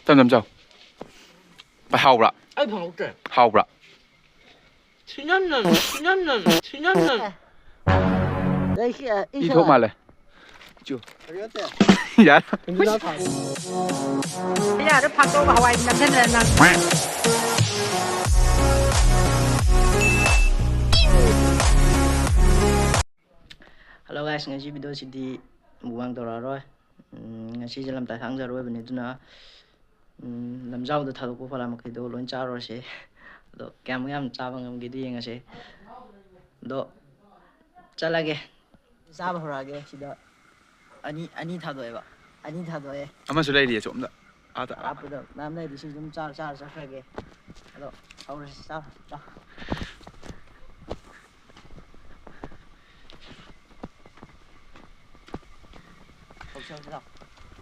짬짬짬. 하오라. 아이 방울대. 하오라. 친년년. 이 thuốc mà này. Chưa. Dạ. bây giờ nó phạt tôi bảo anh làm thế này là Hello guys, ngày nay video di buang tàu rồi. Ngày nay làm tại tháng giờ rồi, bên này tụi nó làm rau được thầu của phải làm một cái đồ lớn cháo rồi sẽ, đồ kem ngâm cháo bằng cái gì ngay sẽ, đồ chả là cái sao mà hồi cái gì đó, anh thầu rồi vậy, anh thầu rồi. Ama sudah dia cuma tak. Ada. Apa dah, nam này thì xin chúng cháo cái, đồ, thầu rồi sao, cháo.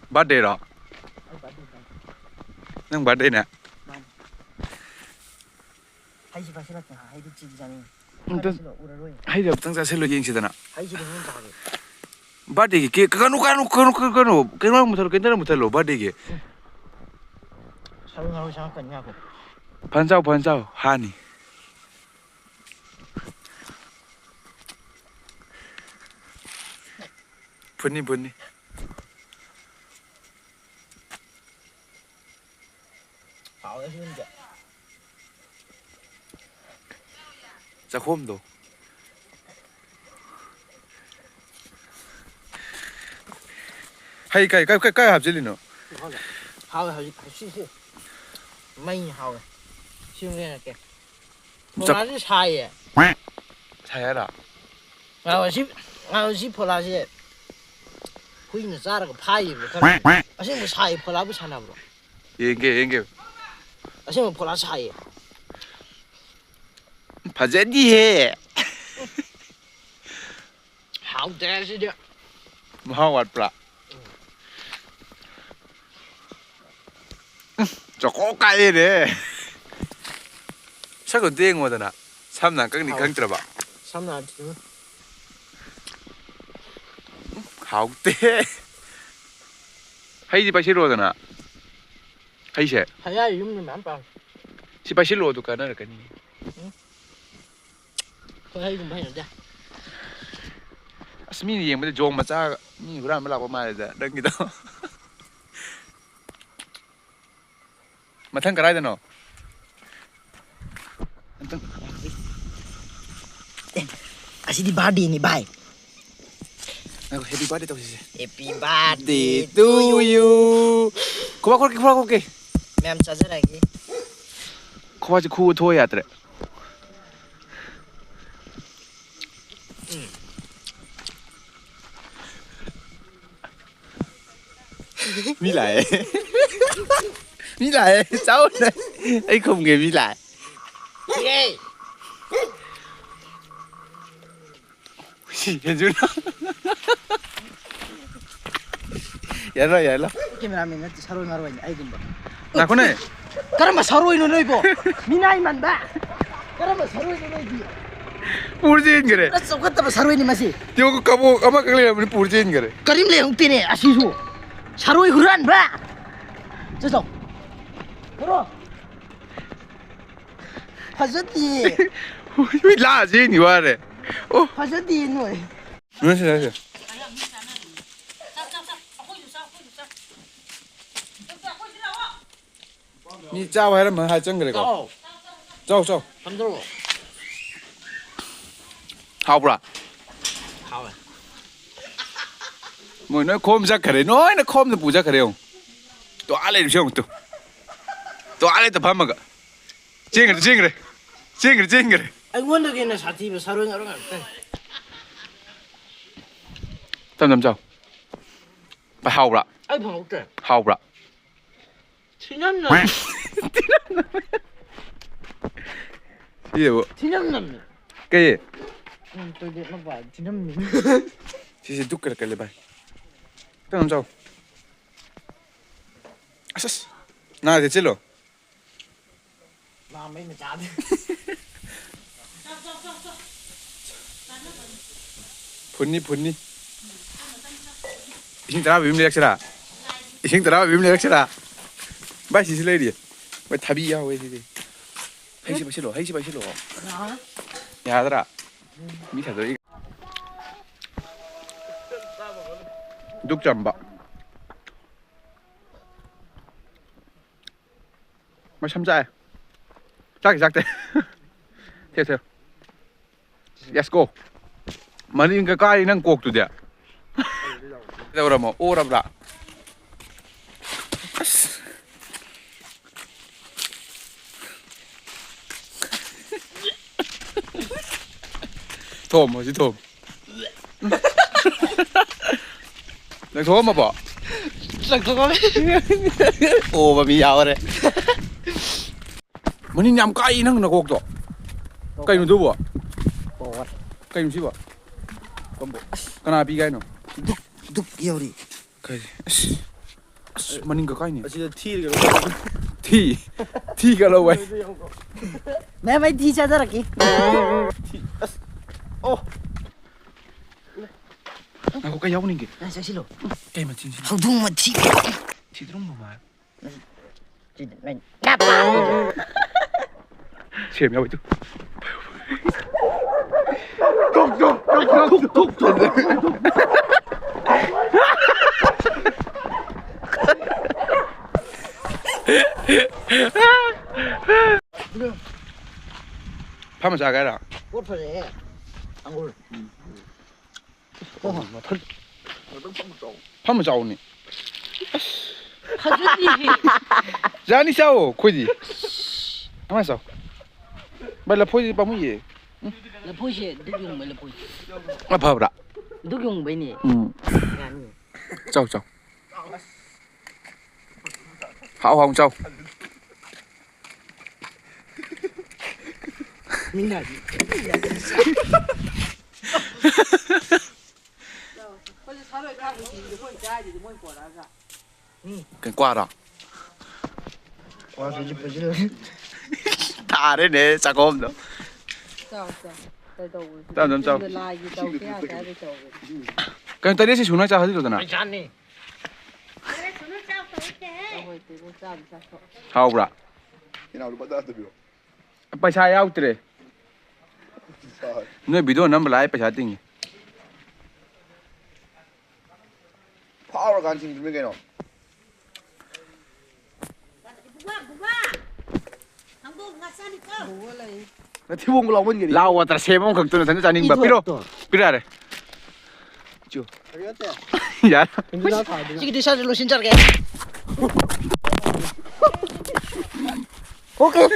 Birthday đó. Nang birthday nè. Hay gì phải xin lỗi, hay đi chơi gì vậy? Hay là tăng gia xin lỗi gì vậy nè. Hay gì đừng có gì. Birthday cái cái nó một thằng cái nó một thằng birthday cái. Sao ngồi sao cần nhau? Pan sao, honey. Bunny. Hảo cái gì vậy? Za hôm đâu. Hay cái hấp dẫn nữa. Hảo xí. Mấy hảo. Xíu nghe này kìa. Phô lá chứ sai à? Sai à? Ngao xí phô lá chứ. Khui nó ra cái phai gì vậy? À xí một sai phô lá不sai nào bro? Yên. À xí một phô lá sai. Phải dễ đi hè. Hảo thế xí đi. Mau vật bạ. Cho có cái đấy. Sao còn tiếng mà nè? Sao nàng các你刚知道吧? Sao nào chứ? Hảo thế. Hay gì phải xí rồi nè? Hay gì? Hay là dùng mình ăn bao? Si phải xí rồi tụi cái này là cái gì? Thôi hay dùng hay nữa ra. Asmi ni yang macam jong macam ni orang melak apa macam dan gitu. Matang kerai dah no. Matang. Asyik di birthday ni bye. Aku happy birthday tau sih. Happy birthday To you. Kau ke? Mem charger lagi. Kau aja khu thôi ya tre. Mi lại. Cháu này. Anh không nghe mi lại. Ghê. Nhìn chú nó. Vậy rồi. Cameraman nó sao rồi ngaro vậy? Ai cũng vậy. Nào con này. Cái mà sao rồi nó nói bộ. Minai man ba. Cái mà sao rồi nó nói gì? Purjin kere. Nó sao cái mà sao rồi ni masih? Tiyo ko kamu ama kali ni purjin kere. Karim le hong tine asisu. Sao rồi huran ba. Chứ sao? Bro. Phazati. Ui la gì ni wa re. Oh. Phazati nuôi. Nó sẽ. Ni chao hay là mà hai chân kere ko. Chao. Không đâu. Hao bra. Hảo à. Mọi nói khom ra kere, nói nó khom thì bù ra kere không? Tôi ăn lên được không? Tôi ăn lên tập ham mà. Ching kere. Anh muốn được cái này sao thì sao rồi ngaro ngaro. 짬짬짬. Phải hao bra. Ai 방울 때. Hao bra. 친년년. Cái gì vậy? 친년년. Cái gì? Tôi biết nó bảo 친년년. Chị đúc cái bài. 짬짬짬. 아싸. 나 됐지 로. Mà mấy mà chả đi. 분니. 이싱 따라 비밀 약시라. ꯚꯥꯏ ꯁꯤꯁꯨ ꯂꯩꯔꯤ ꯚꯥꯏ ꯊꯕꯤ ꯌꯥꯎꯋꯦ ꯁꯤꯗꯤ ꯍꯩꯁꯤ ꯄꯥꯏꯁꯤꯜꯂꯣ ꯍꯩꯁꯤ ꯄꯥꯏꯁꯤꯜꯂꯣ ꯌꯥꯗ꯭ꯔꯥ ꯃꯤ ꯊꯥꯗꯣꯛꯏ ꯗꯨꯛ ꯆꯝꯕ ꯃꯁꯝ ꯆꯥꯏ ꯆꯥꯛꯇꯦ ꯊꯦꯛ ꯊꯦꯛ ꯌꯦꯁ ꯒꯣ ꯃꯅꯤꯡꯒ ꯀꯥꯏ ꯅꯪ ꯀꯣꯛꯇꯨꯗꯤ ꯀꯩꯗꯧꯔꯝꯃꯣ ꯑꯣꯔꯕ꯭ꯔꯥ ꯑꯁ ꯊꯣꯝꯃꯣ ꯁꯤ ꯊꯣꯝ ꯅꯪ ꯊꯣꯝꯃꯕꯣ ꯑꯣꯕ ꯃꯤ ꯌꯥꯎꯔꯦ ꯃꯅꯤꯡ ꯌꯥꯝ ꯀꯥꯏ ꯅꯪ ꯅꯀꯣꯛꯇꯣ ꯀꯩꯅꯣ ꯑꯗꯨꯕꯣ ꯀꯩꯅꯣ ꯁꯤꯕꯣ ꯀꯅꯥ ꯄꯤꯒꯦ ꯍꯥꯏꯅꯣ ꯗꯨꯛ ꯌꯧꯔꯤ ꯀꯩ ꯑꯁ ꯃꯅꯤꯡꯒ ꯀꯥꯏꯅꯤ ꯑꯁꯤꯗ ꯊꯤꯔꯒ ꯊꯤꯒ ꯂꯧꯋꯦ ꯃꯦꯝ ꯑꯩ ꯊꯤ ꯆꯥꯖꯔꯛꯀꯦ ꯑꯁ ꯑꯣ ꯉꯥꯏꯈꯣ ꯀꯩ ꯌꯥꯎꯅꯤꯡꯒꯦ ꯅꯪ ꯆꯪꯁꯤꯜꯂꯣ ꯀꯩ ꯃꯆꯤꯟꯁꯤ ꯍꯧꯗꯣꯡ ꯃꯊꯤ ꯊꯤꯗ꯭ꯔꯨꯝꯕ ꯃꯥꯜꯂꯦ ꯁꯤꯗ ꯁꯦꯝ ꯌꯥꯎꯋꯤ ꯇꯨ ꯐꯝꯃ ꯆꯥꯒꯦ ꯍꯥꯏꯔꯣ ꯄꯣꯠ ꯐꯖꯩꯍꯦ ꯑꯪꯒꯨꯔ ꯐꯝꯃ ꯆꯥꯎꯅꯤ ꯐꯖꯗꯤ ꯌꯥꯅꯤ ꯆꯥꯎꯋꯣ ꯑꯩꯈꯣꯏꯗꯤ ꯑꯃ ꯆꯥꯎ ꯚꯥꯏ ꯂꯐꯣꯏꯗꯤ ꯄꯥꯝꯃꯨꯏꯌꯦ ꯂꯐꯣꯏꯁꯦ ꯗꯨꯛ ꯌꯨꯡꯕꯩ ꯂꯐꯣꯏ ꯐꯕ꯭ꯔꯥ ꯗꯨꯛ ꯌꯨꯡꯕꯩꯅꯦ ꯌꯥꯅꯤ ꯆꯥꯎ ꯆꯥꯎ ꯍꯥꯎ ꯆꯥꯎ ꯃꯤꯅꯥꯗꯤ ꯀꯩ ꯀ꯭ꯋꯥꯔꯥ ꯋꯥꯁꯨ ꯄꯨꯁꯤꯜꯂ ꯊꯥꯔꯦꯅꯦ ꯆꯥꯛꯈꯣꯝꯗꯣ ꯇꯞ ꯇꯞ ꯆꯥꯎ ꯀꯩꯅꯣ ꯇꯔꯦꯠꯁꯤ ꯁꯨꯅ ꯆꯥꯍꯜꯂꯤꯗꯅ ꯍꯥꯎꯕ꯭ꯔꯥ ꯄꯩꯁꯥ ꯌꯥꯎꯗ꯭ꯔꯦ ꯅꯣꯏ ꯚꯤꯗꯤꯑꯣ ꯅꯝꯕ ꯂꯥꯛꯑꯦ ꯄꯩꯁꯥ ꯇꯤꯡꯉꯤ ꯐꯥꯎꯔꯀꯥꯟ ꯆꯤꯡꯗꯨꯃꯤ ꯀꯩꯅꯣ ꯊꯤꯕꯣꯡ ꯂꯥꯎꯃꯟꯒꯅꯤ ꯂꯥꯎꯋꯥꯇ꯭ꯔ ꯁꯦꯝ ꯑꯃꯈꯛꯇ ꯅꯊꯟꯇ ꯆꯥꯅꯤꯡꯕ ꯄꯤꯔꯣ ꯄꯤꯔꯛꯑꯔꯦ ꯌꯥꯔꯦ ꯁꯤꯒꯤꯗꯤ ꯁꯥꯖ ꯂꯣꯏꯁꯤꯟꯖꯔꯒꯦ 오케이.